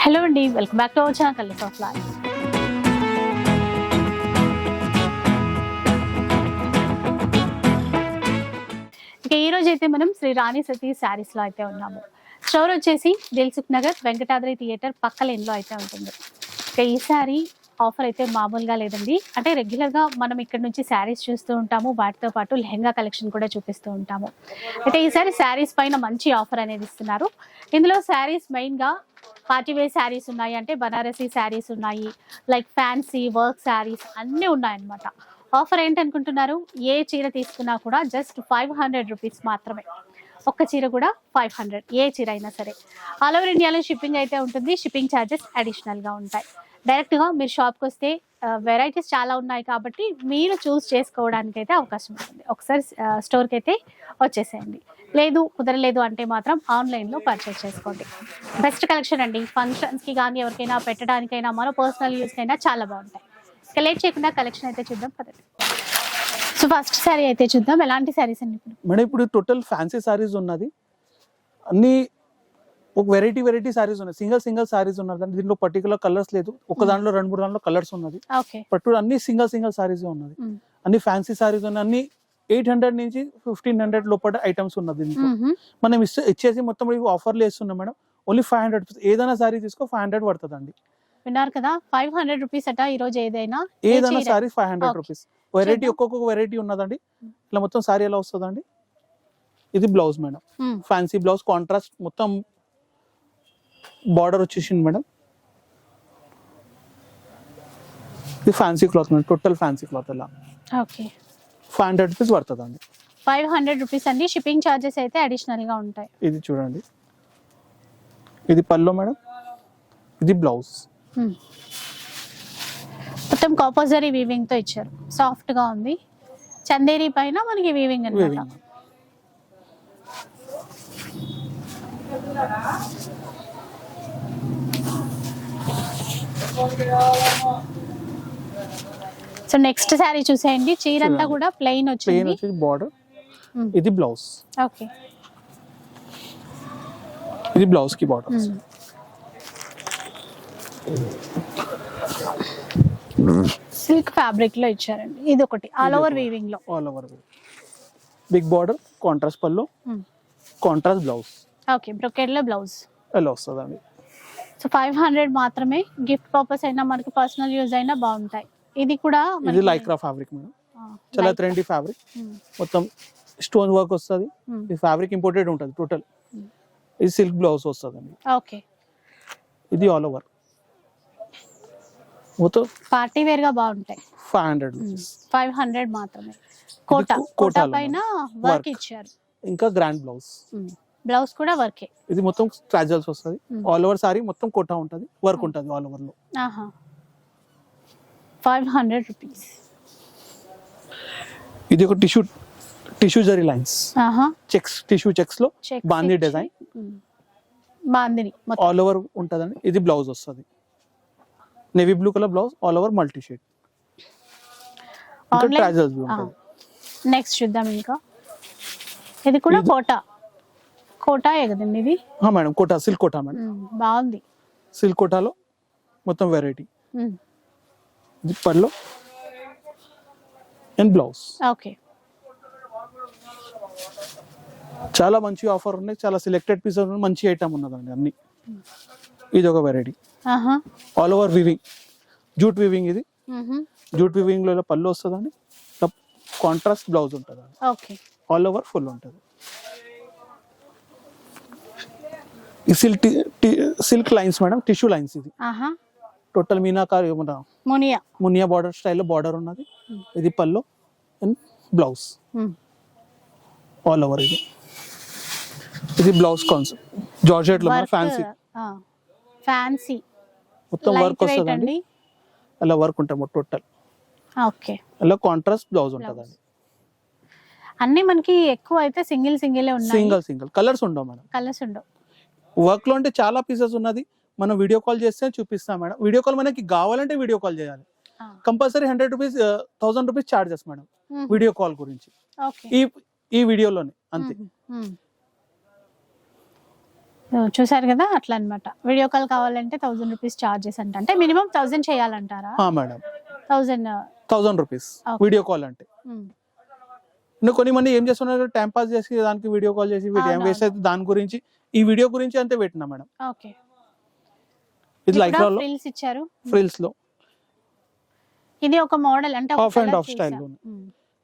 Hello అండి, welcome back to our channel colours of life. ఇక ఈ రోజు అయితే మనం శ్రీ రాణి సతీ శారీస్ లో అయితే ఉన్నాము. స్టోర్ వచ్చేసి దిల్సుఖ్ నగర్ వెంకటాద్రి థియేటర్ పక్క లైన్ లో అయితే ఉంటుంది. ఇక ఈ శారీ ఆఫర్ అయితే మామూలుగా లేదండి. అంటే రెగ్యులర్ గా మనం ఇక్కడ నుంచి శారీస్ చూస్తూ ఉంటాము, వాటితో పాటు లెహంగా కలెక్షన్ కూడా చూపిస్తూ ఉంటాము. అయితే ఈసారి శారీస్ పైన మంచి ఆఫర్ అనేది ఇస్తున్నారు. ఇందులో శారీస్ మెయిన్ గా పార్టీ వేర్ శారీస్ ఉన్నాయి, అంటే బనారసీ శారీస్ ఉన్నాయి, లైక్ ఫ్యాన్సీ వర్క్ శారీస్ అన్నీ ఉన్నాయన్నమాట. ఆఫర్ ఏంటనుకుంటున్నారు? ఏ చీర తీసుకున్నా కూడా జస్ట్ 500 రూపీస్ మాత్రమే. ఒక్క చీర కూడా 500, ఏ చీర అయినా సరే. ఆల్ ఓవర్ ఇండియాలో షిప్పింగ్ అయితే ఉంటుంది. షిప్పింగ్ ఛార్జెస్ అడిషనల్గా ఉంటాయి. డైరెక్ట్గా మీరు షాప్కి వస్తే వెరైటీస్ చాలా ఉన్నాయి కాబట్టి మీరు చూస్ చేసుకోవడానికి అయితే అవకాశం ఉంటుంది. ఒకసారి స్టోర్కి అయితే వచ్చేసేయండి. లేదు కుదరలేదు అంటే మాత్రం ఆన్లైన్లో పర్చేస్ చేసుకోండి. బెస్ట్ కలెక్షన్ అండి. ఫంక్షన్స్కి కానీ ఎవరికైనా పెట్టడానికైనా మన పర్సనల్ యూస్కైనా చాలా బాగుంటాయి. ఇక లేట్ చేయకుండా కలెక్షన్ అయితే చూద్దాం కదండి. సో ఫస్ట్ శారీ అయితే చూద్దాం. ఎలాంటి శారీస్ అండి ఇప్పుడు? మేడం ఇప్పుడు టోటల్ ఫ్యాన్సీ సారీస్ ఉన్నది. అన్ని ఒక వెరైటీ సారీస్ ఉన్నాయి. సింగిల్ సారీస్ ఉన్నది. దీంట్లో పర్టికులర్ కలర్స్ లేదు. ఒక దాంట్లో 2-3 దాంట్లో కలర్స్ ఉన్నది. బట్ అన్ని సింగిల్ సారీస్ ఉన్నది. అన్ని ఫ్యాన్సీ సారీస్ ఉన్నాయి. అన్ని 800 నుంచి 1500 లోపల ఐటమ్స్ ఉన్నది. మనం ఇచ్చేసి మొత్తం ఆఫర్లు వేస్తున్నాం మేడం. Only 500 rupees. ఏదైనా సారీ తీసుకో 500 పడుతుందండి. విన్నారు కదా, 500 రూపీస్ అట. ఈ రోజు ఏదైనా సారీ 500 రూపీస్. వెరైటీ ఒక్కొక్క వెరైటీ ఉన్నదండి. ఇట్లా మొత్తం సారీ ఎలా వస్తుందండి. ఇది blouse madam, fancy blouse contrast మొత్తం బార్డర్ వచ్చేసింది మేడం. ఇది fancy cloth madam, total fancy cloth ఎలా. ఓకే, 500 రూపీస్ పడుతుందండి. 500 రూపీస్ అండి. షిప్పింగ్ ఛార్జెస్ అయితే అడిషనల్ గా ఉంటాయి. ఇది చూడండి, ఇది పల్లో మేడం, ఇది బ్లౌజ్. మొత్తం కాపర్జరీ వీవింగ్ తో ఇచ్చారు. సాఫ్ట్ గా ఉంది. చందేరి పైన మనకి వీవింగ్ అన్నమాట. సో నెక్స్ట్ శారీ చూసేయండి. చీర అంతా కూడా ప్లెయిన్ వచ్చింది. బార్డర్, ఇది బ్లౌజ్. ఓకే, ఇది బ్లౌజ్ కి బార్డర్. సిల్క్ ఫ్యాబ్రిక్ లో ఇచ్చారండి. ఇది ఒకటి ఆల్ ఓవర్ వీవింగ్ లో. బిగ్ బార్డర్, కాంట్రాస్ట్ పళ్ళు, కాంట్రాస్ట్ బ్లౌజ్. ఓకే, బ్రొకెట్ లో బ్లౌజ్ ఎలా వస్తుందండి. సో 500 మాత్రమే. గిఫ్ట్ పర్పస్ అయినా మనకి పర్సనల్ యూజ్ అయినా బాగుంటాయి. ఇది కూడా ఇది లైక్రా ఫ్యాబ్రిక్ మేడం, చాలా ట్రెండీ ఫ్యాబ్రిక్. మొత్తం స్టోన్ వర్క్ వస్తుంది. ఈ ఫ్యాబ్రిక్ ఇంపోర్టెడ్ ఉంటుంది టోటల్. ఇది సిల్క్ బ్లౌజ్ వస్తుందండి. ఓకే, ఇది ఆల్ ఓవర్ మొత్తం పార్టీ వేర్ గా బాగుంటాయి. 500 రూపీస్. 500 మాత్రమే. కోటా పైన వర్క్ ఇచ్చారు. ఇంకా గ్రాండ్ బ్లౌజ్. బ్లౌజ్ కూడా వర్కే. ఇది మొత్తం ట్రాజల్స్ వస్తుంది. ఆల్ ఓవర్ సారీ మొత్తం కోటా ఉంటుంది, వర్క్ ఉంటుంది ఆల్ ఓవర్ లో. 500 రూపీస్. ఇది ఒక tissue zari lines, checks, tissue checks లో బాందీ డిజైన్. బాందిని ఆల్ ఓవర్ ఉంటుందండి. ఇది బ్లౌజ్ వస్తుంది, navy blue colour blouse, all over multi shade. ట్రాజల్స్ ఉంటుంది. నెక్స్ట్ చూద్దాం. ఇంకా ఇది కూడా కోటా కదండి ఇది. Madam Kota, silk Kota madam. బాగుంది. సిల్క్ కోటాలో మొత్తం వెరైటీ. ఇది పళ్ళు అండ్ బ్లౌజ్. ఓకే, చాలా మంచి ఆఫర్ ఉన్నాయి. చాలా సెలెక్టెడ్ పీసెస్ ఉన్నాయి. మంచి ఐటమ్ ఉన్నదండి అన్ని. ఇది ఒక variety all over weaving, jute weaving. ఇది జూట్ వీవింగ్ లో పళ్ళు వస్తుందండి. కాంట్రాస్ట్ బ్లౌజ్ ఉంటుంది. ఓకే, ఆల్ ఓవర్ ఫుల్ ఉంటుంది. Silk lines madam, tissue lines. ఇది టోటల్ మీనాకారి మునియా బార్డర్ స్టైల్లో బార్డర్ ఉన్నది. ఇది పళ్ళు అండ్ బ్లౌజ్ ఆల్ ఓవర్. ఇది బ్లౌజ్ కాన్సెప్ట్ జార్జెట్ లో ఫ్యాన్సీ మొత్తం వర్క్ వస్తుందండి. అలా వర్క్ ఉంటుంది టోటల్. ఓకే, అలా కాంట్రాస్ట్ బ్లౌజ్ ఉంటుందండి. అన్ని మనకి ఎక్కువ అయితే సింగిల్ ఉన్నాయి. సింగిల్ కలర్స్ ఉండవు మేడం. కలర్స్ ఉండవు. వర్క్ లో అంటే చాలా పీసెస్ ఉన్నది. మనం వీడియో కాల్ చేస్తే చూపిస్తాం మేడం. వీడియో కాల్ మనకి కావాలంటే వీడియో కాల్ చేయాలి. Compulsory 100 rupees 1000 rupees charges madam video call గురించి. ఈ వీడియోలోనే అంతే. చూసారు కదా అట్లా అన్నమాట. వీడియో కాల్ కావాలంటే 1000 రూపీస్ చార్జెస్ అంట. అంటే మినిమం 1000 చేయాలంటారా? Madam 1000 rupees Okay. Video call అంటే. నువ్వు కొన్ని మంది ఏం చేస్తున్నారు, టైం పాస్ చేసి దానికి వీడియో కాల్ చేసి టైం వేస్ట్ అయితే దాని గురించి ఈ వీడియో గురించి అంతే పెట్టినా మేడం. ఓకే. ఇది లైక్రా లో ఫ్రిల్స్ ఇచ్చారు. ఫ్రిల్స్ లో ఇది ఒక మోడల్ అంటే ఆఫ్ అండ్ ఆఫ్ స్టైల్ లో,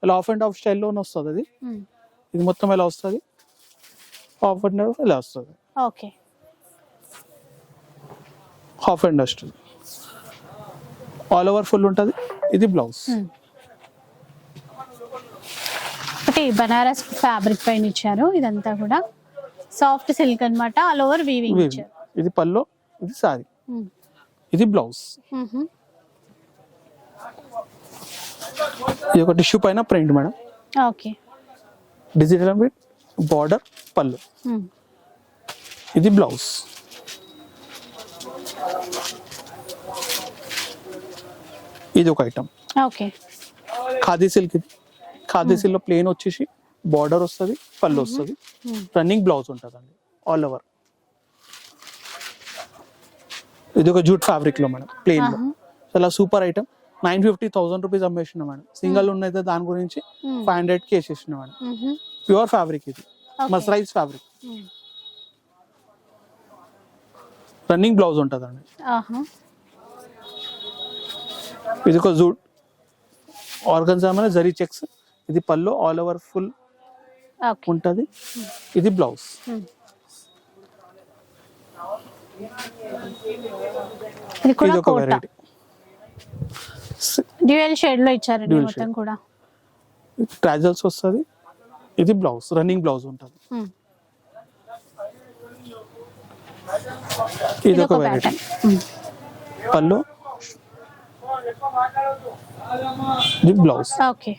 ఇలా ఆఫ్ అండ్ ఆఫ్ స్టైల్ లోనే వస్తుంది అది. ఇది మొత్తం ఎలా వస్తుంది, ఆఫ్ అండ్ ఆఫ్ ఇలా వస్తుంది. ఓకే. హాఫ్ అండ్ వస్తుంది, ఆల్ ఓవర్ ఫుల్ ఉంటుంది. ఇది బ్లౌజ్. ఒకటి బనారస్ ఫ్యాబ్రిక్ పైన ఇచ్చారు. ఇదంతా కూడా సాఫ్ట్ సిల్క్ అన్నమాట. ఆల్ ఓవర్ వీవింగ్ ఇచ్చారు. ఇది పల్లో, ఇది సారీ, ఇది బ్లౌజ్. ఇది ఒక టిష్యూ పైన print madam. Okay. Digital print, border, పళ్ళు. ఇది బ్లౌజ్. ఇది ఒక ఐటమ్. ఓకే. ఖాదీ సిల్క్. ఇది ఖాదీ సిల్క్ లో ప్లేన్ వచ్చేసి బార్డర్ వస్తుంది, పళ్ళు వస్తుంది, రన్నింగ్ బ్లౌజ్ ఉంటుందండి ఆల్ ఓవర్. ఇది ఒక జూట్ ఫ్యాబ్రిక్ లో మేడం, ప్లేన్ లో. చాలా సూపర్ ఐటమ్. 950,000 రూపీస్ అమ్మేసిన మేడం. సింగల్ ఉన్నైతే దాని గురించి 500కి వేసేసిన మేడం. ప్యూర్ ఫ్యాబ్రిక్, ఇది మస్రైజ్ ఫ్యాబ్రిక్. రన్నింగ్ బ్లౌజ్ ఉంటుందండి. ఇది ఒక జూట్ ఆర్గన్జా మీద జరీ చెక్స్. ఇది పల్లో, ఆల్ ఓవర్ ఫుల్ ఉంటది. ఇది బ్లౌజ్. ఇది ఒక వెరైటీ డ్యూయల్ షేడ్ లో ఇచ్చారండి మొత్తం కూడా. ట్రాజల్స్ వస్తుంది. ఇది బ్లౌజ్, రన్నింగ్ బ్లౌజ్ ఉంటది. ఇది ఒక వెరైటీ పల్లో, ఇది బ్లౌజ్. ఓకే.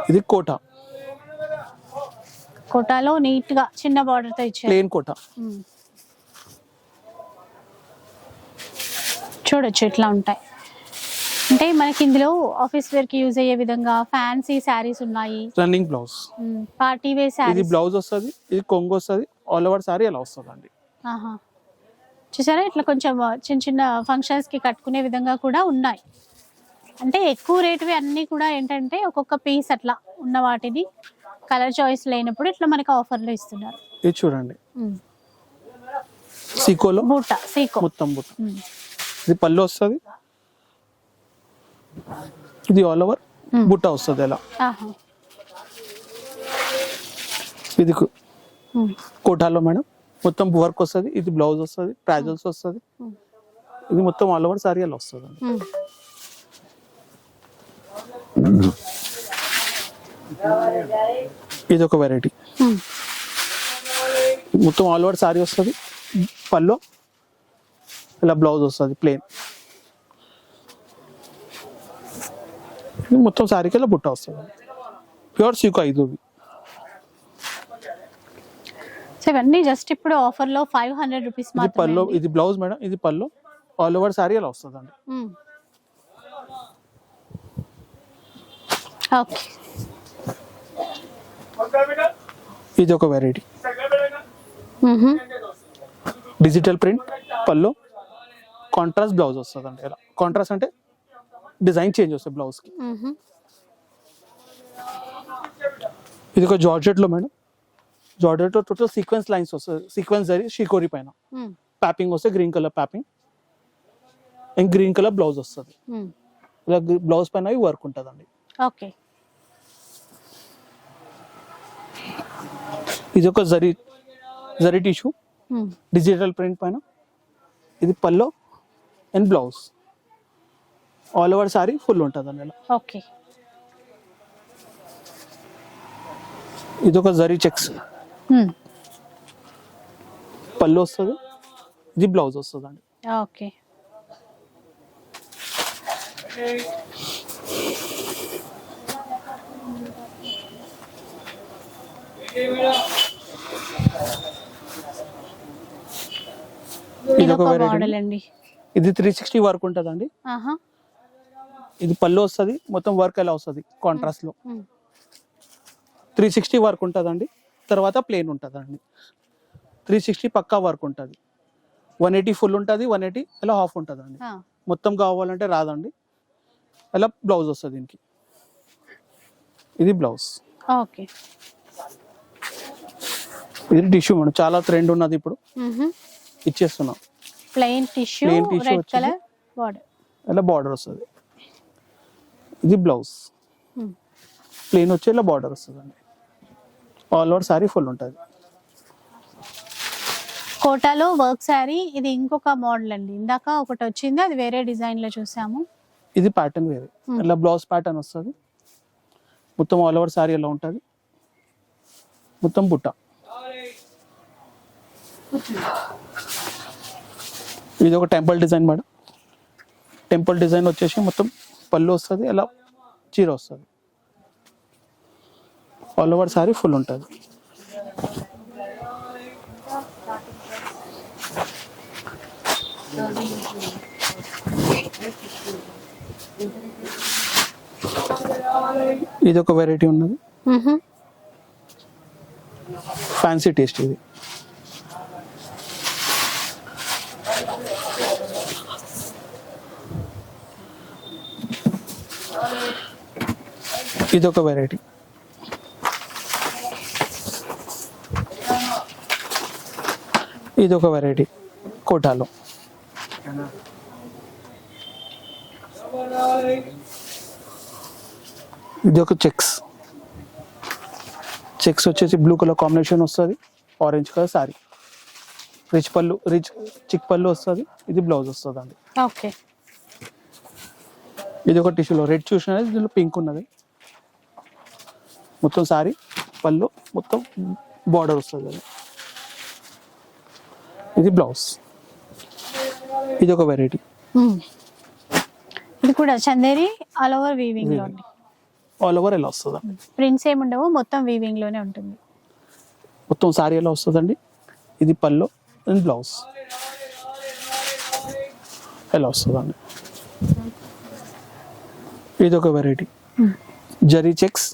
ఇది కోటా. కోటాలో నీట్ గా చిన్న బార్డర్ తో ఇచ్చారు. ప్లేన్ కోటా. చూడొచ్చు ఇట్లా ఉంటాయి. అంటే మనకి ఇందులో ఆఫీస్ వేర్ కి యూజ్ అయ్యే విధంగా ఫ్యాన్సీ శారీస్ ఉన్నాయి. రన్నింగ్ బ్లౌజ్, పార్టీ వేర్ ఇది శారీస్. బ్లౌజ్ వస్తుంది, ఇది కొంగు వస్తుంది, ఆల్ ఓవర్ సారీ అలా వస్తుంది అండి. చూసారా ఇట్లా కొంచెం చిన్న చిన్న ఫంక్షన్స్ కి కట్టుకునే విధంగా కూడా ఉన్నాయి. అంటే ఎక్కువ రేటువి అన్ని కూడా ఏంటంటే ఒక్కొక్క పీస్ అట్లా ఉన్న వాటిని కలర్ చాయిస్ లేనప్పుడు ఇట్లా మనకి ఆఫర్ లో ఇస్తున్నారు. ఇది చూడండి, సీకోలో బూట, సీకో మొత్తం బూట. ఇది పళ్ళు వస్తుంది, ఇది ఆల్ ఓవర్ బుట్ట వస్తుంది ఎలా. ఇది కోటాలో మేడం మొత్తం వర్క్ వస్తుంది. ఇది బ్లౌజ్ వస్తుంది, ట్రాజల్స్ వస్తుంది. ఇది మొత్తం ఆల్ ఓవర్ సారీ అలా వస్తుంది. ఇది ఒక వెరైటీ మొత్తం ఆల్ ఓవర్ సారీ వస్తుంది. పల్లో ఇలా బ్లౌజ్ వస్తుంది ప్లేన్. మొత్తం సారీకి ఇలా బుట్ట వస్తుంది. ప్యూర్ సీకో. ఇవన్నీ జస్ట్ ఇప్పుడు ఆఫర్ లో 500 రూపీస్ ఇది పల్లో, ఇది బ్లౌజ్ మేడం. ఇది పల్లో, ఆల్ ఓవర్ సారీ అలా వస్తుంది అండి. ఓకే. ఇది ఒక వెరైటీ డిజిటల్ ప్రింట్ పల్లో, కాంట్రాస్ట్ బ్లౌజ్ వస్తుంది అండి. ఎలా కాంట్రాస్ట్ అంటే డిజైన్ చేంజ్ వస్తుంది బ్లౌజ్ కి. ఇది ఒక జార్జెట్ లో మేడం. జార్జెట్ లో టోటల్ సీక్వెన్స్ లైన్స్ వస్తుంది. సీక్వెన్స్ జరీ షికోరి పైన ప్యాపింగ్ వస్తే green colour piping and green colour blouse వస్తుంది. ఇలా బ్లౌజ్ పైన వర్క్ ఉంటుంది అండి. ఓకే. ఇది ఒక జరీ టిష్యూ డిజిటల్ ప్రింట్ పైన. ఇది pallu and blouse, all over sari full ఉంటుంది అండి. ఓకే. ఇది ఒక జరీ చెక్స్ పళ్ళు వస్తుంది, ఇది బ్లౌజ్ వస్తుంది అండి. ఓకే. ఇది ఒక వెరైటీ. ఇది 360 వర్క్ ఉంటుంది అండి. ఇది పళ్ళు వస్తుంది, మొత్తం వర్క్ ఎలా వస్తుంది కాంట్రాస్ట్ లో. 360 వర్క్ ఉంటుంది అండి. తర్వాత ప్లేన్ ఉంటుంది అండి. 360 పక్కా వర్క్ ఉంటుంది. 180 ఫుల్ ఉంటుంది, 180 ఇలా హాఫ్ ఉంటుంది అండి. మొత్తం కావాలంటే రాదండి. ఇలా బ్లౌజ్ వస్తుంది దీనికి. ఇది బ్లౌజ్. ఓకే, ఇది టిష్యూ మేడం, చాలా ట్రెండ్ ఉన్నది ఇప్పుడు, ఇచ్చేస్తున్నాం. Plain tissue red colour border, ఇలా బార్డర్ వస్తుంది. ఇది బ్లౌజ్. ప్లెయిన్ వచ్చి ఇలా బార్డర్ వస్తుంది అండి. ఆల్ ఓవర్ సారీ ఫుల్ ఉంటుంది. కోటాలో వర్క్ శారీ. ఇది ఇంకొక మోడల్ అండి, ఇందాక ఒకటి వచ్చింది, అది వేరే డిజైన్ లో చూసాము. ఇది ప్యాటర్న్ వేరే, ఇలా బ్లౌజ్ ప్యాటర్న్ వస్తుంది. మొత్తం ఆల్ ఓవర్ సారీ ఎలా ఉంటుంది, మొత్తం బుట్ట. ఇది ఒక temple design madam. Temple design వచ్చేసి మొత్తం పళ్ళు వస్తుంది, అలా చీర వస్తుంది. ఆల్ ఓవర్ సారీ ఫుల్ ఉంటుంది. ఇది ఒక వెరైటీ ఉన్నది, ఫ్యాన్సీ టేస్ట్. ఇది ఇది ఒక వెరైటీ. ఇది ఒక వెరైటీ కోటాలో. ఇది ఒక చెక్స్. చెక్స్ వచ్చేసి బ్లూ కలర్ కాంబినేషన్ వస్తుంది, ఆరెంజ్ కలర్ సారీ, రిచ్ పళ్ళు, రిచ్ చిక్ పళ్ళు వస్తుంది. ఇది బ్లౌజ్ వస్తుంది అండి. ఓకే, ఇది ఒక టిష్యూలో రెడ్ చూసినది, దీనిలో పింక్ ఉన్నది. మొత్తం సారీ పళ్ళు మొత్తం బార్డర్ వస్తుంది అది. ఇది బ్లౌజ్. ఇది ఒక వెరైటీ. ఇది కూడా చందేరి ఆల్ ఓవర్ వీవింగ్ లో అండి. ఆల్ ఓవర్ ఎలా వస్తుంది, ప్రింట్స్ ఏమి ఉండవు, మొత్తం వీవింగ్ లోనే ఉంటుంది. మొత్తం సారీ ఎలా వస్తుందండి. ఇది పళ్ళు అండ్ బ్లౌజ్ ఎలా వస్తుందండి. ఇది ఒక వెరైటీ, జరీ చెక్స్,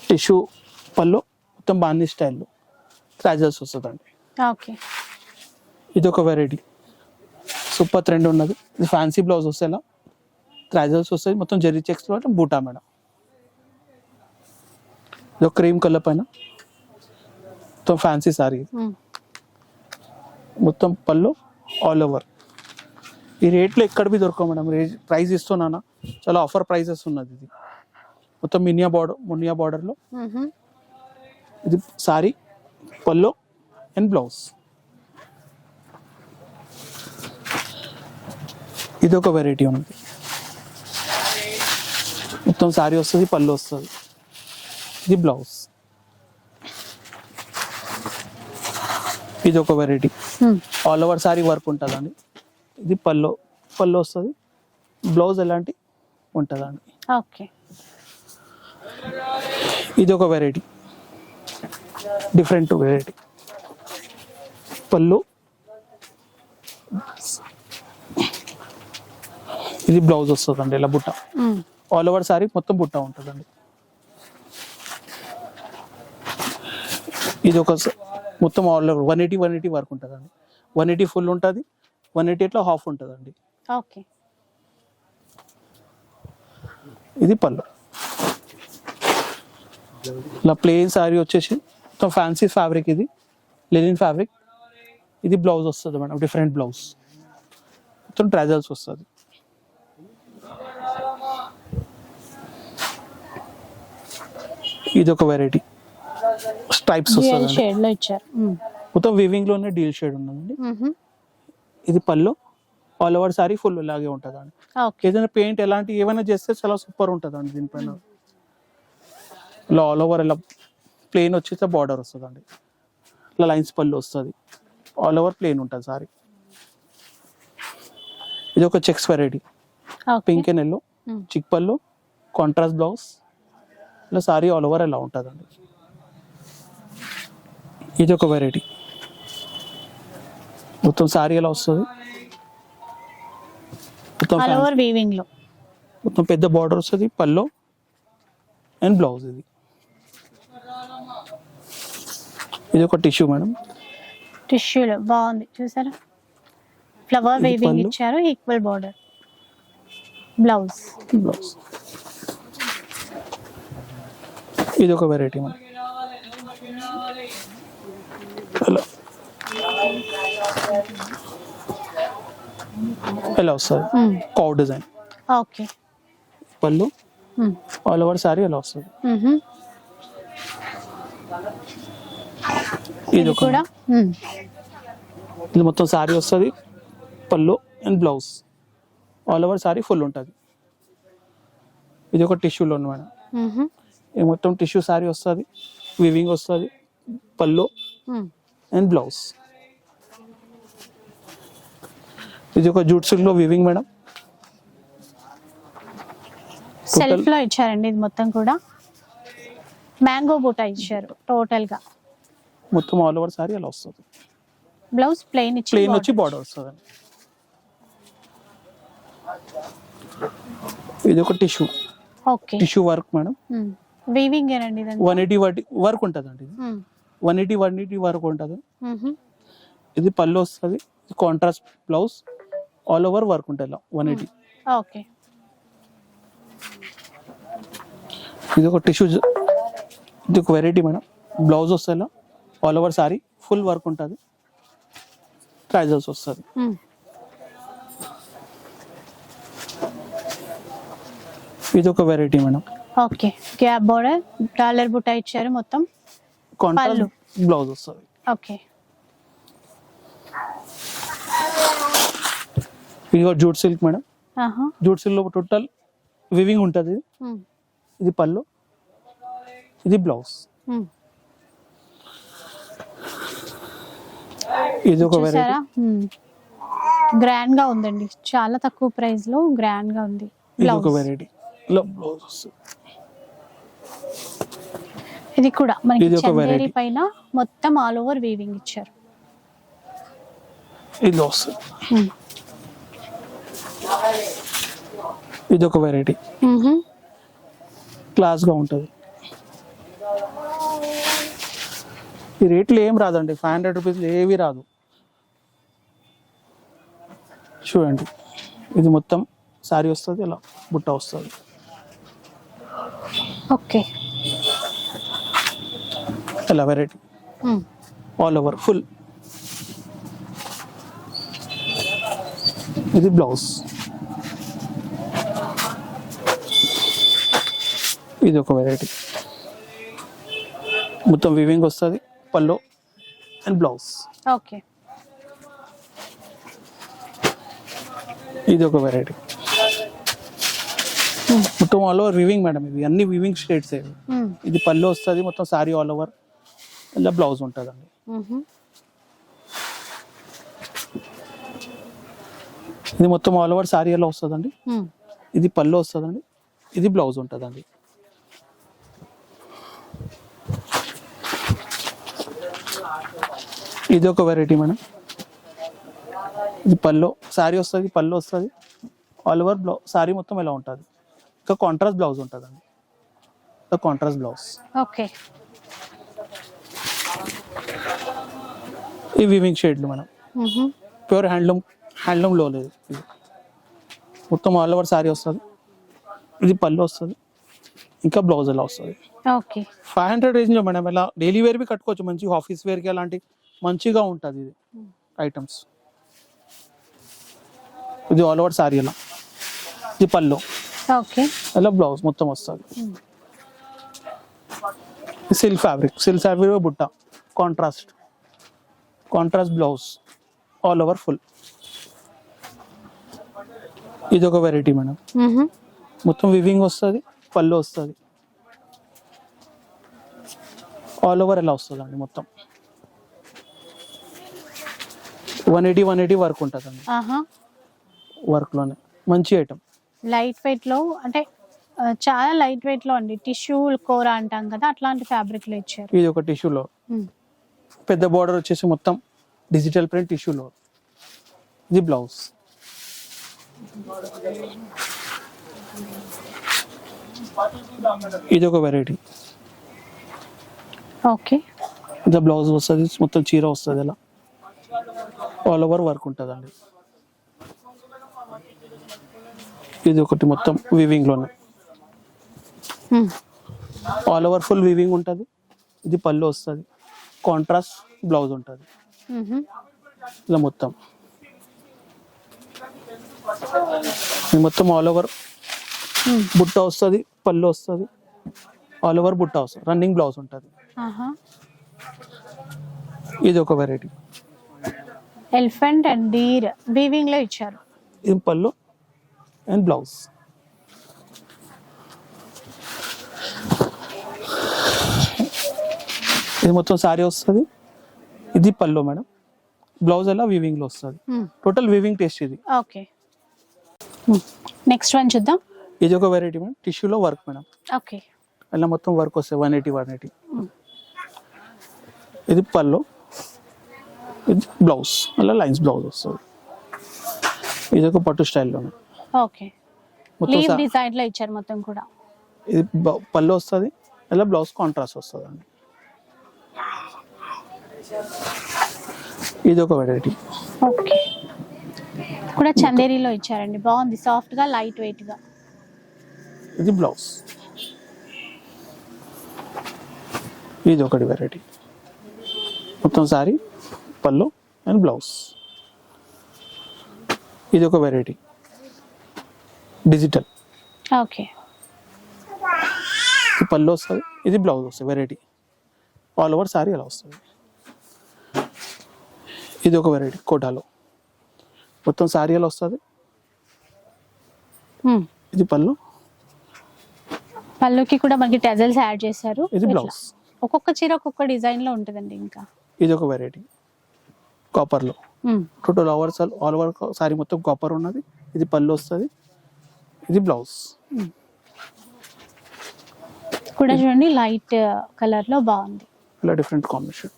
టిష్యూ పళ్ళు, మొత్తం బాందీ స్టైల్లో ట్రాజల్స్ వస్తుందండి. ఓకే, ఇది ఒక వెరైటీ, సూపర్ ట్రెండ్ ఉన్నది. ఇది ఫ్యాన్సీ బ్లౌజ్ వస్తే ఇలా ట్రాజల్స్ వస్తాయి, మొత్తం జరీ చెక్స్ బూటా మేడం. ఇది ఒక క్రీమ్ కలర్ పైన మొత్తం ఫ్యాన్సీ సారీ, మొత్తం పళ్ళు ఆల్ ఓవర్. ఈ రేట్లో ఎక్కడ బి దొరకవు మేడం. ప్రైస్ ఇస్తున్నానా, చాలా ఆఫర్ ప్రైసెస్ ఉన్నది. ఇది మొత్తం మునియా బార్డర్లో. ఇది సారీ పళ్ళు అండ్ బ్లౌజ్. ఇది ఒక వెరైటీ ఉన్నది, మొత్తం సారీ వస్తుంది, పళ్ళు వస్తుంది. ఇది బ్లౌజ్. ఇది ఒక variety, all over sorry work ఉంటుందండి. ఇది పళ్ళు వస్తుంది, బ్లౌజ్ ఎలాంటి ఉంటుందండి. ఓకే, ఇది ఒక వెరైటీ, డిఫరెంట్ వెరైటీ. పళ్ళు, ఇది బ్లౌజ్ వస్తుందండి ఇలా బుట్ట. ఆల్ ఓవర్ సారీ మొత్తం బుట్ట ఉంటుందండి. ఇది ఒక మొత్తం ఆల్ ఓవర్ 180 వర్క్ ఉంటుందండి. 180 ఫుల్ ఉంటుంది, 180 ఇట్లా హాఫ్ ఉంటుందండి. ఓకే, ఇది పళ్ళు. ఇలా ప్లెయిన్ సారీ వచ్చేసి మొత్తం ఫ్యాన్సీ ఫ్యాబ్రిక్, ఇది లెనిన్ ఫ్యాబ్రిక్. ఇది బ్లౌజ్ వస్తుంది మేడం, డిఫరెంట్ బ్లౌజ్, మొత్తం ట్రాజల్స్ వస్తుంది. ఇది ఒక వెరైటీ, స్ట్రైప్స్ వస్తుంది, షేడ్ లో ఇచ్చారు. మొత్తం వీవింగ్ లోనే డీల్ షేడ్ ఉన్నదండి. ఇది పళ్ళు, ఆల్ ఓవర్ సారీ ఫుల్ ఇలాగే ఉంటుందండి. ఏదైనా పెయింట్ ఎలాంటి ఏమైనా చేస్తే చాలా సూపర్ ఉంటుందండి దీనిపైన. ఇలా ఆల్ ఓవర్ ఇలా ప్లెయిన్ వచ్చేస్తే బార్డర్ వస్తుందండి, ఇలా లైన్స్ పళ్ళు వస్తుంది, ఆల్ ఓవర్ ప్లెయిన్ ఉంటుంది సారీ. ఇది ఒక checks variety, pink and yellow, చిక్ పళ్ళు, కాంట్రాస్ట్ బ్లౌజ్, ఇలా సారీ ఆల్ ఓవర్ ఎలా ఉంటుందండి. ఇది ఒక వెరైటీ, మొత్తం సారీ ఎలా వస్తుంది, మొత్తం పెద్ద బార్డర్ వస్తుంది, పళ్ళు అండ్ బ్లౌజ్. ఇది ఇది ఒక టిష్యూ మేడం. టిష్యూలో బాగుంది చూసారా, ఫ్లవర్ ఇది వేవింగ్ పళ్ళు. ఇచ్చారు, ఈక్వల్ బార్డర్. Blouse blouse. ఇది ఒక వెరైటీ మేడం. ఇలా ఎలా వస్తుంది కౌ డిజైన్. ఓకే. పళ్ళు ఆల్ ఓవర్ సారీ ఎలా వస్తుంది. ఇది ఒక కూడా ఇది మొత్తం సారీ వస్తుంది, పళ్ళు and blouse all over sari full ఉంటుంది. ఇది ఒక టిష్యూలో ఉంది మేడం. ఇది మొత్తం టిష్యూ సారీ వస్తుంది, వివింగ్ వస్తుంది, పళ్ళు అండ్ బ్లౌజ్. ఇది ఒక జూట్ సిల్క్ లో వివింగ్ మేడం. సెల్ఫ్ లో ఇచ్చారండి ఇది మొత్తం కూడా. మ్యాంగో బూటా ఇచ్చారు టోటల్ గా. మొత్తం ఆల్ ఓవర్ సారీ అలా వస్తుంది. బ్లౌజ్ ప్లెయిన్ ప్లెయిన్ వచ్చి బార్డర్ వస్తుంది. ఇది ఒక tissue, okay. Tissue work madam. Weaving ఏనండి ఇది. 180 వర్క్ ఉంటుంది అండి. 180 వర్క్ ఉంటుంది. ఇది పళ్ళు వస్తుంది, contrast blouse, all over work ఉంటుంది 180. ఓకే. ఇది ఒక టిష్యూ, ఇది ఒక వెరైటీ మేడం. బ్లౌజ్ వస్తుంది all over sari full work ఉంటుంది, ట్రైజల్స్ వస్తుంది. ఇది ఒక variety madam. Okay. Gap border, dollar బుట్ట ఇచ్చారు మొత్తం. కాంట్రాస్ట్ బ్లౌజ్ వస్తుంది. ఓకే. ఇది ఒక jute silk madam. Jute silk లో టోటల్ వివింగ్ ఉంటుంది. ఇది పళ్ళు, ఇది బ్లౌజ్. ఇది ఒక వెరైటీ. గ్రాండ్ గా ఉందండి, చాలా తక్కువ ప్రైస్ లో గ్రాండ్ గా ఉంది. ఇది ఒక వెరైటీ లో బ్లౌజ్ వస్తుంది. ఇది కూడా మనకి ఇది ఒక చందేరి variety. పైన మొత్తం ఆల్ ఓవర్ వీవింగ్ ఇచ్చారు. ఇది వస్తుంది. ఇది ఒక వెరైటీ, క్లాస్ గా ఉంటుంది. ఈ రేట్లు ఏం రాదండి, 500 రూపీస్ ఏవి రాదు. చూడండి, ఇది మొత్తం సారీ వస్తుంది, ఇలా బుట్ట వస్తుంది. ఓకే. ఇలా వెరైటీ ఆల్ ఓవర్ ఫుల్. ఇది బ్లౌజ్. ఇది ఒక వెరైటీ, మొత్తం వివింగ్ వస్తుంది, పల్లో అండ్ బ్లౌజ్. ఓకే. ఇది ఒక వెరైటీ, మొత్తం ఆల్ ఓవర్ వివింగ్ మేడం. ఇవి అన్ని వివింగ్ షేడ్స్. ఇది పళ్ళు వస్తుంది, మొత్తం సారీ ఆల్ ఓవర్, ఇలా బ్లౌజ్ ఉంటుందండి. ఇది మొత్తం ఆల్ ఓవర్ సారీ ఎలా వస్తుందండి. ఇది పళ్ళు వస్తుందండి, ఇది బ్లౌజ్ ఉంటుందండి. ఇది ఒక వెరైటీ మేడం. ఇది పళ్ళు సారీ వస్తుంది, పళ్ళు వస్తుంది, ఆల్ ఓవర్ బ్లౌజ్ సారీ మొత్తం ఎలా ఉంటుంది. ఇంకా కాంట్రాస్ట్ బ్లౌజ్ ఉంటుందండి, కాంట్రాస్ట్ బ్లౌజ్. ఓకే. ఈ వివింగ్ షేడ్లు మేడం, ప్యూర్ హ్యాండ్లూమ్ లో లేదు. ఇది మొత్తం ఆల్ ఓవర్ సారీ వస్తుంది, ఇది పళ్ళు వస్తుంది, ఇంకా బ్లౌజ్ ఎలా వస్తుంది. ఓకే. 500 రేంజ్ లో మేడం. ఇలా డైలీ వేర్ బి కట్టుకోవచ్చు, మంచి ఆఫీస్ వేర్ కి అలాంటి మంచిగా ఉంటుంది ఇది ఐటమ్స్. ఇది ఆల్ ఓవర్ సారీ ఎలా, ఇది పళ్ళు, ఓకే. అలా బ్లౌజ్ మొత్తం వస్తుంది. సిల్క్ ఫ్యాబ్రిక్ బుట్ట, contrast blouse all over full. ఇది ఒక వెరైటీ మేడం, మొత్తం వివింగ్ వస్తుంది, పళ్ళు వస్తుంది, ఆల్ ఓవర్ ఎలా వస్తుంది అండి. మొత్తం 180 వర్క్ ఉంటుందండి. వర్క్ లోనే మంచి ఐటమ్. లైట్ వెయిట్ లో అంటే చాలా లైట్ వెయిట్ లో అండి, టిష్యూ కోరా అంటాం కదా, అట్లాంటి ఫ్యాబ్రిక్ లో ఇచ్చారు. ఇది ఒక టిష్యూలో పెద్ద బార్డర్ వచ్చేసి మొత్తం డిజిటల్ ప్రింట్ టిష్యూలో. ఇది బ్లౌజ్. ఇది ఒక వెరైటీ. ఓకే. ఇది బ్లౌజ్ వస్తుంది, మొత్తం చీర వస్తుంది, ఇలా ఆల్ ఓవర్ వర్క్ ఉంటుందండి. ఇది ఒకటి మొత్తం వీవింగ్ లోనే ఆల్ ఓవర్ ఫుల్ వీవింగ్ ఉంటుంది. ఇది పళ్ళు వస్తుంది, కాంట్రాస్ట్ బ్లౌజ్ ఉంటుంది ఇలా మొత్తం. ఇది మొత్తం ఆల్ ఓవర్ బుట్ట వస్తుంది, పళ్ళు వస్తుంది, ఆల్ ఓవర్ బుట్ట వస్తుంది, రన్నింగ్ బ్లౌజ్ ఉంటుంది. ఇది ఒక variety. Elephant and deer weaving లో ఇచ్చారు. ఇది పళ్ళు అండ్ బ్లౌజ్. ఇది మొత్తం సారీ వస్తుంది, ఇది పళ్ళు మేడం, బ్లౌజ్ అలా వీవింగ్ లో వస్తుంది. టోటల్ వీవింగ్ టేస్ట్ ఇది. ఓకే, నెక్స్ట్ వన్ చూద్దాం. ఇది ఒక వెరైటీ మేడం, టిష్యూలో వర్క్ మేడం. ఓకే, అలా మొత్తం వర్క్ వస్తుంది 180. ఇది పళ్ళు, ఇది బ్లౌజ్, అలా లైన్స్ బ్లౌజ్ వస్తుంది. ఇది ఒక పట్టు స్టైల్లోనే. ఓకే, లీవ్ డిజైన్ లో ఇచ్చారు మొత్తం కూడా. ఇది పళ్ళు వస్తుంది, అలా బ్లౌజ్ కాంట్రాస్ట్ వస్తుంది అండి. ఇది ఒక వెరైటీ. ఓకే, కూడా చందేరీలో ఇచ్చారండి, బాగుంది, సాఫ్ట్ గా లైట్ వెయిట్ గా. ఇది బ్లౌజ్. ఇది ఒకటి వెరైటీ, మొత్తం సారీ పళ్ళు అండ్ బ్లౌజ్. ఇది ఒక వెరైటీ డిజిటల్. ఓకే, పళ్ళు వస్తుంది, ఇది బ్లౌజ్ వస్తుంది, వెరైటీ ఆల్ ఓవర్ సారీ అలా వస్తుంది. ఇది ఒక వెరైటీ కోటాలో, మొత్తం సారీ అలా వస్తుంది. ఇది పళ్ళు, పళ్ళుకి కూడా మనకి టెజల్స్ యాడ్ చేశారు. ఇది బ్లౌజ్. ఒక్కొక్క చీర ఒక్కొక్క డిజైన్ లో ఉంటుందండి. ఇంకా ఇది ఒక వెరైటీ కాపర్ లో, total hours all over sari మొత్తం కాపర్ ఉన్నది. ఇది పళ్ళు వస్తుంది, ఇది బ్లౌజ్. కూడా చూడండి లైట్ కలర్ లో బాగుంది, ఇలా డిఫరెంట్ కాంబినేషన్.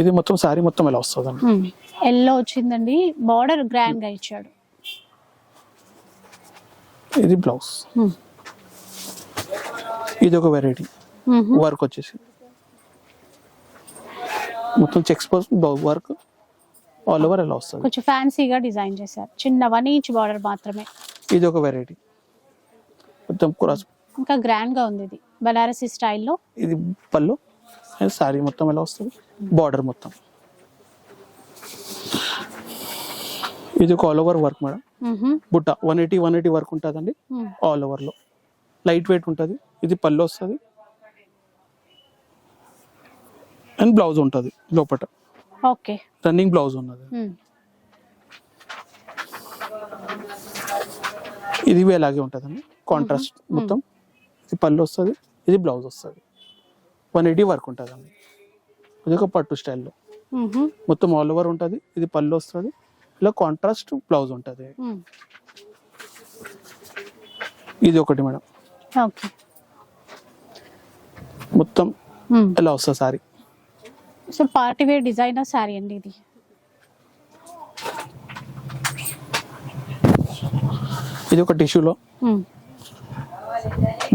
ఇది మొత్తం సారీ మొత్తం ఎలా వస్తుంది అండి. ఎల్లో వచ్చిందండి, బార్డర్ గ్రాండ్ గా ఇచ్చాడు. ఇది బ్లౌజ్. ఇది ఒక వెరైటీ వర్క్ వచ్చేసి మొత్తం చెక్స్ వర్క్ ఆల్ ఓవర్ ఎలా వస్తుంది. కొంచెం ఫ్యాన్సీగా డిజైన్ చేశారు, చిన్న 1 ఇంచ్ బార్డర్ మాత్రమే. ఇది ఒక వెరైటీ మొత్తం క్రాస్, ఇంకా గ్రాండ్ గా ఉంది. ఇది బనారసి స్టైల్లో. ఇది పళ్ళు అండ్ సారీ మొత్తం ఎలా వస్తుంది, బార్డర్ మొత్తం. ఇది ఒక ఆల్ ఓవర్ వర్క్ మేడం, బుట్ట 180 వర్క్ ఉంటుందండి ఆల్ ఓవర్ లో, లైట్ వెయిట్ ఉంటుంది. ఇది పళ్ళు వస్తుంది అండ్ బ్లౌజ్ ఉంటుంది లోపల. ఓకే, రన్నింగ్ బ్లౌజ్ ఉన్నది. ఇది అలాగే ఉంటుందండి, కాంట్రాస్ట్ మొత్తం. ఇది పళ్ళు వస్తుంది, ఇది బ్లౌజ్ వస్తుంది, 180 వర్క్ ఉంటుందండి. ఇది ఒక పట్టు స్టైల్లో మొత్తం ఆల్ ఓవర్ ఉంటుంది. ఇది పళ్ళు వస్తుంది, ఇలా కాంట్రాస్ట్ బ్లౌజ్ ఉంటుంది. ఇది ఒకటి మేడం, ఓకే, మొత్తం ఎలా వస్తుంది sari. So party wear designer sari అండి ఇది. ఇది ఒక టిష్యూలో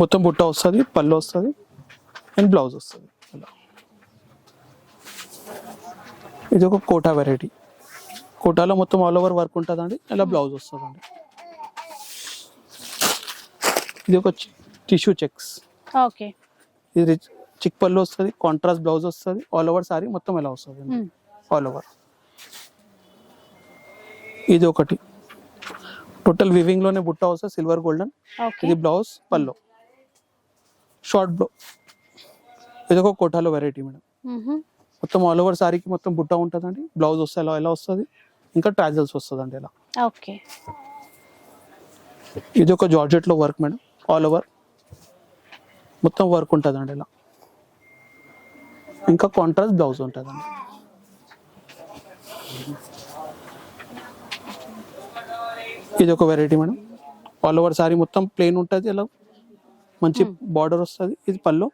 మొత్తం బుట్ట వస్తుంది, పళ్ళు వస్తుంది అండ్ బ్లౌజ్ వస్తుంది. ఇది ఒక కోటా వెరైటీ, కోటాలో మొత్తం ఆల్ ఓవర్ వర్క్ ఉంటుందండి, ఇలా బ్లౌజ్ వస్తుందండి. ఇది ఒక టిష్యూ చెక్స్. ఓకే, ఇది చిక్ పళ్ళు వస్తుంది, కాంట్రాస్ట్ బ్లౌజ్ వస్తుంది, ఆల్ ఓవర్ సారీ మొత్తం ఎలా వస్తుంది ఆల్ ఓవర్. ఇది ఒకటి టోటల్ వివింగ్ లోనే బుట్ట వస్తుంది, సిల్వర్ గోల్డెన్. ఇది బ్లౌజ్ పళ్ళు షార్ట్ బ్లౌజ్. ఇది ఒక కోటాలో వెరైటీ మేడం, మొత్తం ఆల్ ఓవర్ సారీకి మొత్తం బుట్ట ఉంటుందండి, బ్లౌజ్ వస్తుంది ఎలా ఎలా వస్తుంది, ఇంకా ట్రాజల్స్ వస్తుందండి ఇలా. ఓకే, ఇది ఒక జార్జెట్ లో వర్క్ మేడం, ఆల్ ఓవర్ మొత్తం వర్క్ ఉంటుందండి ఇలా, ఇంకా కాంట్రాస్ట్ బ్లౌజ్ ఉంటుందండి. ఇది ఒక variety madam, all over sari మొత్తం ప్లెయిన్ ఉంటుంది, ఇలా మంచి బార్డర్ వస్తుంది. ఇది పళ్ళు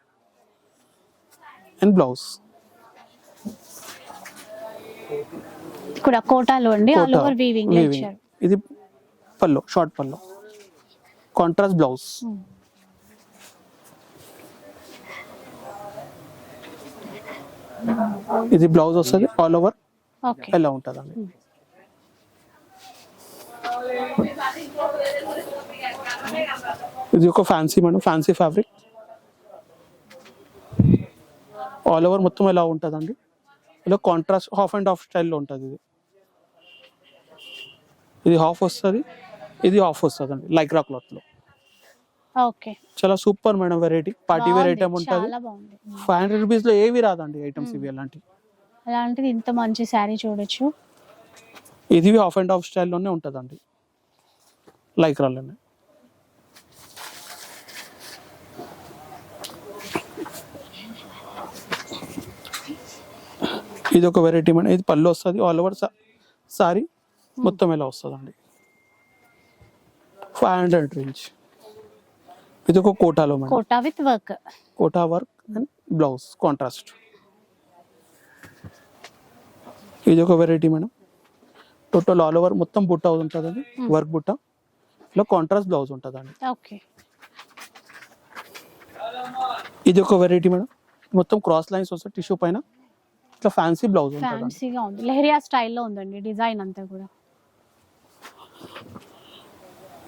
అండ్ బ్లౌజ్. కూడా కోటాలో అండి, ఆల్ ఓవర్ వీవింగ్ లో ఇచ్చారు. ఇది పళ్ళు, షార్ట్ పళ్ళు, కాంట్రాస్ట్ బ్లౌజ్. ఇది బ్లౌజ్ వస్తుంది ఆల్ ఓవర్ ఓకే. ఎలా ఉంటుందండి. ఇది ఒక fancy madam, fancy fabric all over మొత్తం ఎలా ఉంటుందండి. ఇలా కాంట్రాస్ట్ హాఫ్ అండ్ హాఫ్ స్టైల్లో ఉంటుంది. ఇది హాఫ్ వస్తుంది, ఇది హాఫ్ వస్తుంది అండి లైక్రా క్లాత్లో. ఓకే. చాలా super madam variety, party wear item ఉంటుంది. చాలా బాగుంది. 500 రూపీస్లో ఏవి రాదండి ఐటమ్స్ ఇవి అలాంటివి. అలాంటిది ఇంత మంచి శారీ చూడొచ్చు. ఇది హాఫ్ అండ్ హాఫ్ స్టైల్లోనే ఉంటుందండి లైక్రాలోనే. ఇది ఒక వెరైటీ మేడం, ఇది పళ్ళు వస్తుంది ఆల్ ఓవర్ సారీ మొత్తం ఎలా వస్తుందండి 500 రేంజ్. ఇది ఒక కోటాలో madam, Kota with work. Kota work and blouse contrast. ఇది ఒక variety madam, total all over మొత్తం బుట్ట ఉంటుందండి, వర్క్ బుట్ట ఇలా కాంట్రాస్ట్ బ్లౌజ్ ఉంటుందండి. ఓకే. ఇది ఒక వెరైటీ మేడం, మొత్తం క్రాస్ లైన్స్ వస్తాయి టిష్యూ పైన, ఇట్లా ఫ్యాన్సీ బ్లౌజ్ ఉంటుంది. ఫ్యాన్సీగా ఉంది, లెహరియా స్టైల్లో ఉందండి డిజైన్ అంతా కూడా.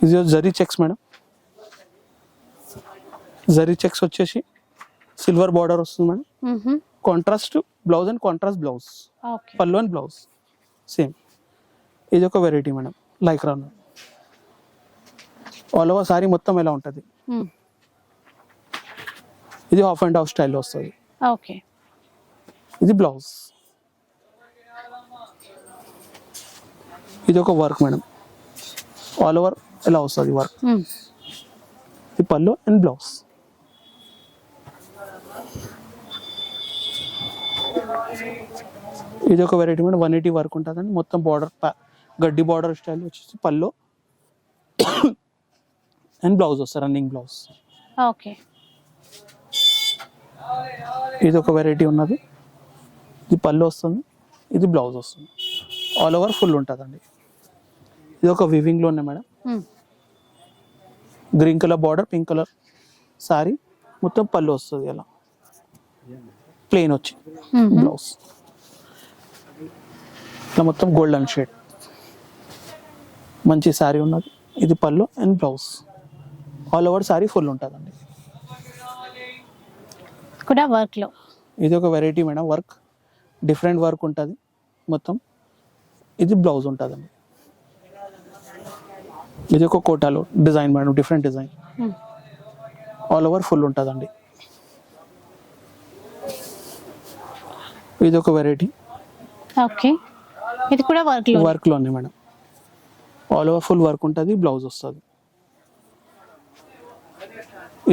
ఇది zari checks madam, zari checks వచ్చేసి సిల్వర్ బార్డర్ వస్తుంది madam, contrast blouse and contrast blouse, okay. పళ్ళు అండ్ బ్లౌజ్ సేమ్. ఇది ఒక variety madam Lycra, all over sari మొత్తం ఎలా ఉంటుంది. ఇది హాఫ్ అండ్ హాఫ్ స్టైల్లో వస్తుంది. ఓకే. ఇది బ్లౌజ్. ఇది ఒక వర్క్ మేడం, ఆల్ ఓవర్ ఎలా వస్తుంది వర్క్. ఇది పళ్ళు అండ్ బ్లౌజ్. ఇది ఒక వెరైటీ మేడం, 180 వర్క్ ఉంటుందండి, మొత్తం బార్డర్ గడ్డి బార్డర్ స్టైల్ వచ్చేసి పళ్ళు అండ్ బ్లౌజ్ వస్తుంది రన్నింగ్ బ్లౌజ్. ఓకే. ఇది ఒక వెరైటీ ఉన్నది, ఇది పళ్ళు వస్తుంది, ఇది బ్లౌజ్ వస్తుంది, ఆల్ ఓవర్ ఫుల్ ఉంటుందండి. ఇది ఒక వివింగ్లో ఉన్నాయి madam, green colour border, pink colour sorry, మొత్తం పళ్ళు వస్తుంది అలా ప్లెయిన్ వచ్చి బ్లౌజ్ ఇట్లా మొత్తం గోల్డెన్ షేడ్ మంచి శారీ ఉన్నది. ఇది పళ్ళు and blouse, all over sari full ఉంటుందండి. కూడా వర్క్లో ఇది ఒక variety madam, work different work ఉంటుంది మొత్తం. ఇది బ్లౌజ్ ఉంటుందండి. ఇది ఒక కోటాలో design madam, different design, all over full ఉంటుందండి. ఇది ఒక వెరైటీ, ఓకే. ఇది కూడా వర్క్లోనే madam, all over full work ఉంటుంది, బ్లౌజ్ వస్తుంది.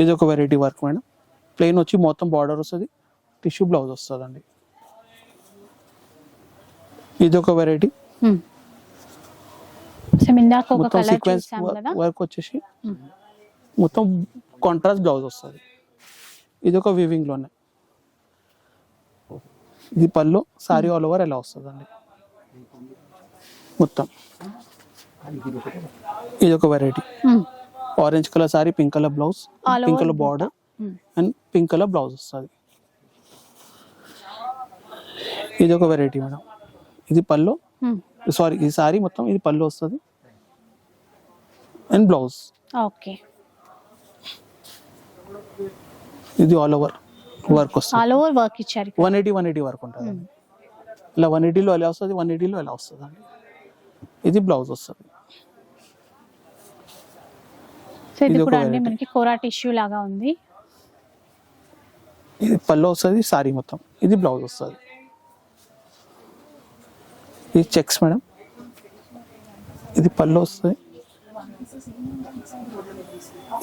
ఇది ఒక వెరైటీ వర్క్ మేడం, ప్లెయిన్ వచ్చి మొత్తం బార్డర్ వస్తుంది, టిష్యూ బ్లౌజ్ వస్తుందండి. ఇది ఒక వెరైటీ, మొత్తం సీక్వెన్స్ వర్క్ వచ్చేసి మొత్తం కాంట్రాస్ట్ బ్లౌజ్ వస్తుంది. ఇది ఒక వివింగ్లోనే, ఇది పళ్ళు సారీ ఆల్ ఓవర్ ఎలా వస్తుందండి మొత్తం. ఇది ఒక variety, orange colour sorry, pink colour blouse, pink colour border and pink colour blouse వస్తుంది. ఇది ఒక వెరైటీ మేడం, ఇది పళ్ళు సారీ ఈ సారీ మొత్తం ఇది పళ్ళు వస్తుంది అండ్ బ్లౌజ్. ఓకే. ఇది ఆల్ ఓవర్ వర్క్ వస్తుంది, ఆల్ ఓవర్ వర్క్ ఇచ్చారు. 180 వర్క్ ఉంటుంది ఇలా, 180లో ఎలా వస్తుంది, 180లో ఎలా వస్తుంది అండి. ఇది బ్లౌజ్ వస్తుంది. సో ఇది కూడా అండి మనకి కోరా టిష్యూ లాగా ఉంది. ఇది పళ్ళు వస్తుంది సారీ మొత్తం, ఇది బ్లౌజ్ వస్తుంది. ఇది చెక్స్ మేడం, ఇది పళ్ళు వస్తుంది,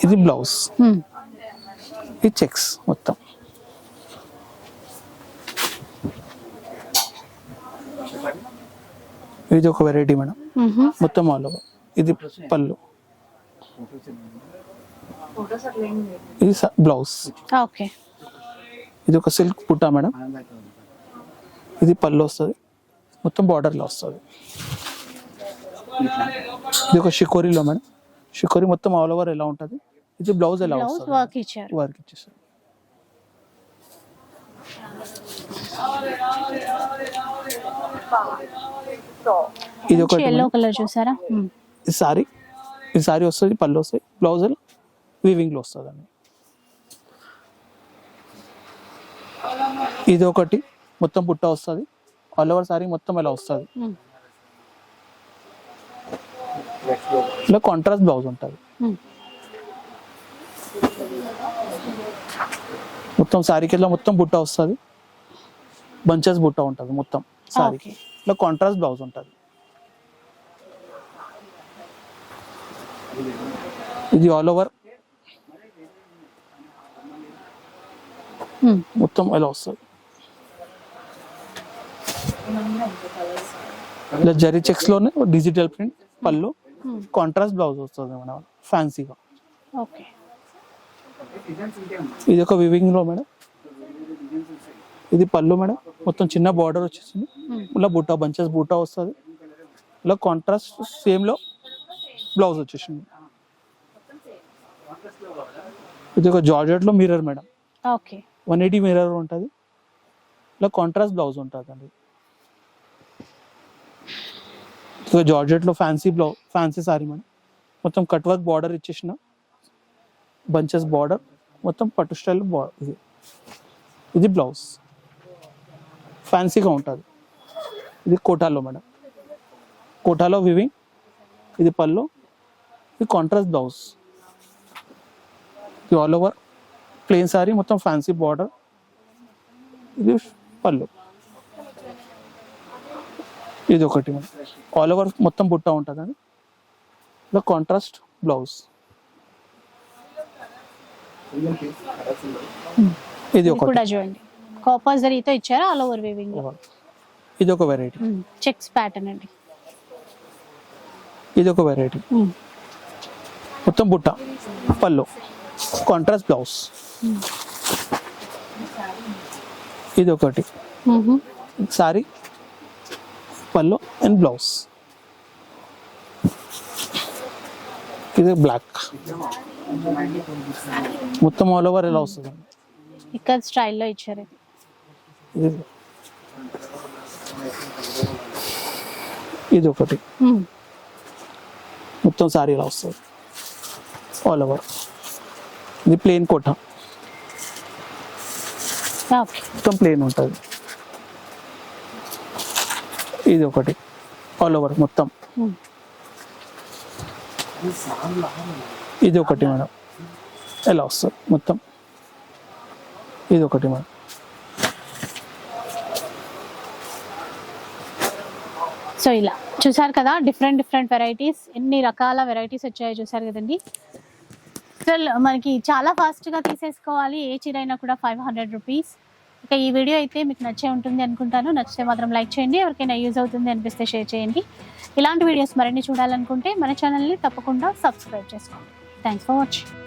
ఇది బ్లౌజ్, ఇది చెక్స్ మొత్తం. ఇది ఒక వెరైటీ మేడం, మొత్తం ఆల్ ఓవర్. ఇది పళ్ళు, ఇది బ్లౌజ్. ఓకే. ఇది ఒక సిల్క్ పుట్టా మేడం, ఇది పళ్ళు వస్తుంది, మొత్తం బార్డర్లో వస్తుంది. ఇది ఒక షికోరీలో మేడం, షికోరీ మొత్తం ఆల్ ఓవర్ ఎలా ఉంటుంది. ఇది బ్లౌజ్ ఎలా వస్తుంది, వర్క్ ఇచ్చారు. వర్క్ ఇచ్చేసారు. ఇది ఒకటి ఎల్లో కలర్ చూసారా? ఈ సారీ వస్తుంది, పళ్ళు వస్తాయి, బ్లౌజ్ వీవింగ్ లో వస్తుంది అండి. ఇది ఒకటి మొత్తం బుట్ట వస్తుంది, ఆల్ ఓవర్ సారీ మొత్తం ఇలా వస్తుంది. ఇలా కాంట్రాస్ట్ బ్లౌజ్ ఉంటుంది. మొత్తం సారీకి ఇట్లా మొత్తం బుట్ట వస్తుంది, బంచెస్ బుట్ట ఉంటుంది మొత్తం సారీకి. ఇలా కాంట్రాస్ట్ బ్లౌజ్ ఉంటుంది. ఇది ఆల్ ఓవర్ మొత్తం ఇలా వస్తుంది. ఇలా జరీ చెక్స్ లోనే డిజిటల్ ప్రింట్ పళ్ళు, కాంట్రాస్ట్ బ్లౌజ్ వస్తుంది మేడం ఫ్యాన్సీగా. ఇది ఒక వివింగ్ లో మేడం. ఇది పళ్ళు మేడం, మొత్తం చిన్న బార్డర్ వచ్చేసింది, ఇలా బూటా బంచెస్ బూటా వస్తుంది. ఇలా కాంట్రాస్ట్ సేమ్ లో బ్లౌజ్ వచ్చేసింది. ఇది ఒక జార్జెట్ లో మిర్రర్ మేడం, 180 మిర్రర్ ఉంటుంది. ఇలా కాంట్రాస్ట్ బ్లౌజ్ ఉంటుంది అండి. ఇది జార్జెట్ లో ఫ్యాన్సీ సారీ మేడం, మొత్తం కట్ వర్క్ బార్డర్ ఇచ్చేసిన బంచెస్ బార్డర్, మొత్తం పట్టు స్టైల్ బార్డర్. ఇది బ్లౌజ్ ఫ్యాన్సీగా ఉంటుంది. ఇది కోటాలో మేడం, కోటాలో వివింగ్. ఇది పళ్ళు, ఇది కాంట్రాస్ట్ బ్లౌజ్. ఇది ఆల్ ఓవర్ ప్లెయిన్ సారీ, మొత్తం ఫ్యాన్సీ బార్డర్. ఇది పళ్ళు. ఇది ఒకటి మేడం, ఆల్ ఓవర్ మొత్తం బుట్ట ఉంటుంది అండి. ఇలా కాంట్రాస్ట్ బ్లౌజ్. ఇది ఒకటి చూడండి, కాపర్ జరీతో ఇచ్చారు, ఆల్ ఓవర్ వీవింగ్. ఇది ఒక వెరైటీ, చెక్స్ ప్యాటర్న్ అండి. ఇది ఒక వెరైటీ, మొత్తం బుట్ట పళ్ళు, కాంట్రాస్ట్ బ్లౌజ్. ఇది ఒకటి సారీ, పళ్ళు అండ్ బ్లౌజ్. ఇది బ్లాక్, మొత్తం ఆల్ ఓవర్ ఎలా వస్తుంది ఇక్కడ స్టైల్లో ఇచ్చారు. ఇది ఒకటి మొత్తం సారీ ఇలా వస్తుంది ఆల్ ఓవర్. ఇది ప్లెయిన్ కోట, మొత్తం ప్లెయిన్ ఉంటుంది. ఇది ఒకటి ఆల్ ఓవర్ మొత్తం. ఇది ఒకటి మేడం, ఎలా వస్తుంది మొత్తం. ఇది ఒకటి మేడం. సో ఇలా చూసారు కదా, డిఫరెంట్ వెరైటీస్, ఎన్ని రకాల వెరైటీస్ వచ్చాయో చూసారు కదండి. అసలు మనకి చాలా ఫాస్ట్గా తీసేసుకోవాలి, ఏ చీర అయినా కూడా 500 రూపీస్. ఇక ఈ వీడియో అయితే మీకు నచ్చే ఉంటుంది అనుకుంటాను. నచ్చితే మాత్రం లైక్ చేయండి, ఎవరికైనా యూజ్ అవుతుంది అనిపిస్తే షేర్ చేయండి. ఇలాంటి వీడియోస్ మరిన్ని చూడాలనుకుంటే మన ఛానల్ని తప్పకుండా సబ్స్క్రైబ్ చేసుకోండి. Thanks for watching.